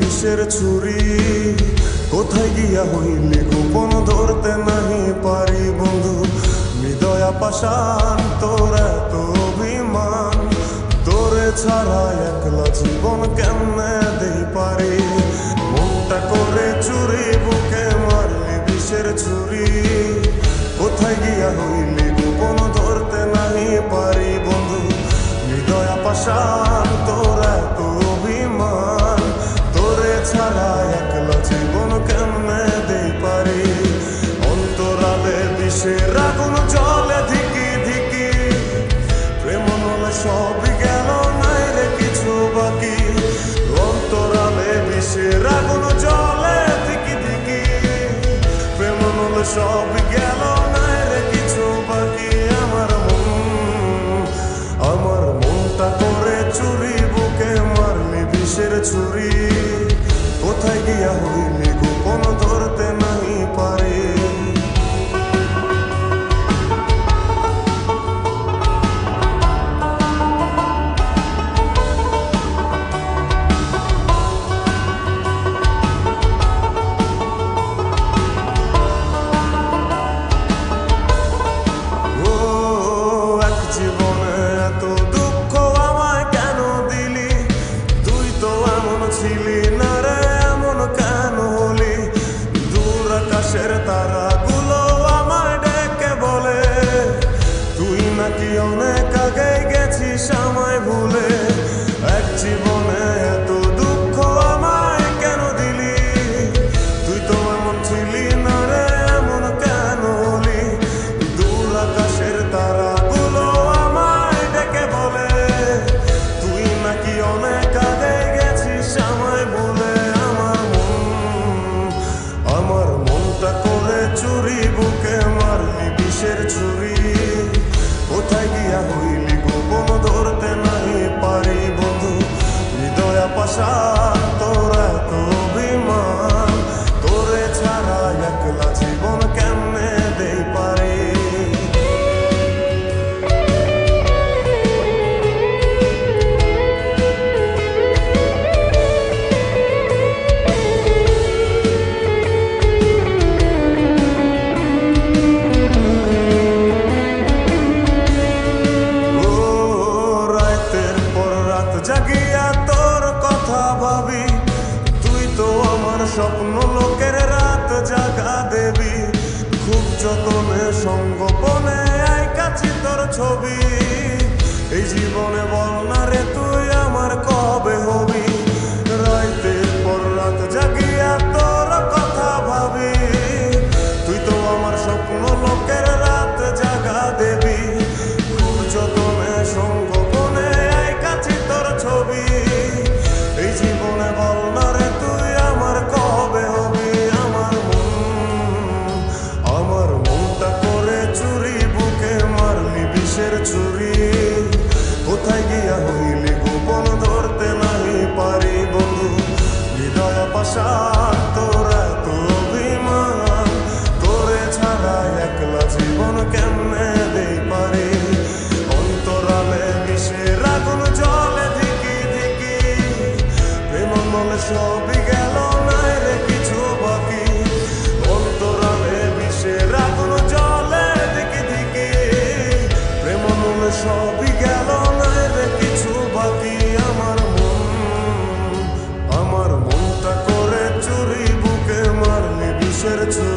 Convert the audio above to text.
বিষের ছুরি, কোথায় গিয়া হইলি গোপন ধরতে নাহি পারি বন্ধু। হৃদয়া পাষাণ তোর এত অভিমান, তোরে ছাড়া একলা জীবন কেমনে দেই পারি। মনটা করে চুরি, বুকে মারলি বিষের ছুরি, কোথায় গিয়া হইলি গোপন ধরতে নাহি পারি বন্ধু। হৃদয়া পাষাণ তোর এত অভিমান, তোরে ছাড়া একলা জীবন কেমনে দেই পারি। অন্তরালে বিষের আগুন জ্বলে ধিকি ধিকি, প্রেম নলে সবই গেল নাই রে কিছু বাকি। অন্তরালে বিষের আগুন জ্বলে ধিকি ধিকি, প্রেম নলে সবই গেল নাই রে কিছু বাকি। আমার মনটা করে চুরি, বুকে মারলি বিষের ছুরি, কোথায় গিয়া হইলি গোপন ধরতে নাহি পারি। ছিলি না রে এমন কেন হলি, দূর আকাশের তারাগুলো আমায় ডেকে বলে, তুই নাকি অনেক আগে গেছিস আমায় ভুলে। এক জীবনে এত দুঃখ আমায় কেন দিলি, তুই তো এমন ছিলি না রে এমন কেন হলি। দূর আকাশের তারাগুলো আমায় ডেকে বলে, তুই নাকি অনেক আগে আমায় বলে। আমার মনটা করে চুরি, বুকে মারলি বিষের ছুরি, কোথায় গিয়া হইলি গোপন ধরতে নাহি পারি বন্ধু। হৃদয়া পাষাণ তোর এত অভিমান, তোরে ছাড়া একলা জীবন কেমনে দেই পারি। জাগিয়া তোর কথা ভাবি, তুই তো আমার স্বপ্ন লোকের রাত জাগা দেবী। খুব যতনে সঙ্গোপনে আইকাছি তোর ছবি, এই জীবনে বল না রে তুই আমার কবে হবি। রাতের পর রাত জাগিয়া তোর কথা ভাবি, তুই তো আমার স্বপ্ন লোকের রাত জাগা দেবী। খুব যতনে সঙ্গোপনে আইকাছি তোর ছবি, এই জীবনে বল না রে তুই আমার কবে হবি। আমার মনটা করে চুরি, বুকে মারলি বিষের ছুরি, কোথায় গিয়া হইলি গোপন ধরতে নাহি পারি বন্ধু। হৃদয়া পাষাণ তোর এত অভিমান, তোরে ছাড়া একলা জীবন কেমনে দেই পারি। অন্তরালে বিষের আগুন জ্বলে ধিকি ধিকি, প্রেম নলে সবই গেল নাই রে কিছু বাকি। অন্তরালে বিষের আগুন জ্বলে ধিকি ধিকি, প্রেম নলে সবই গেল নাই রে কিছু বাকি। আমার মনটা করে চুরি, বুকে মারলি বিষের ছুরি।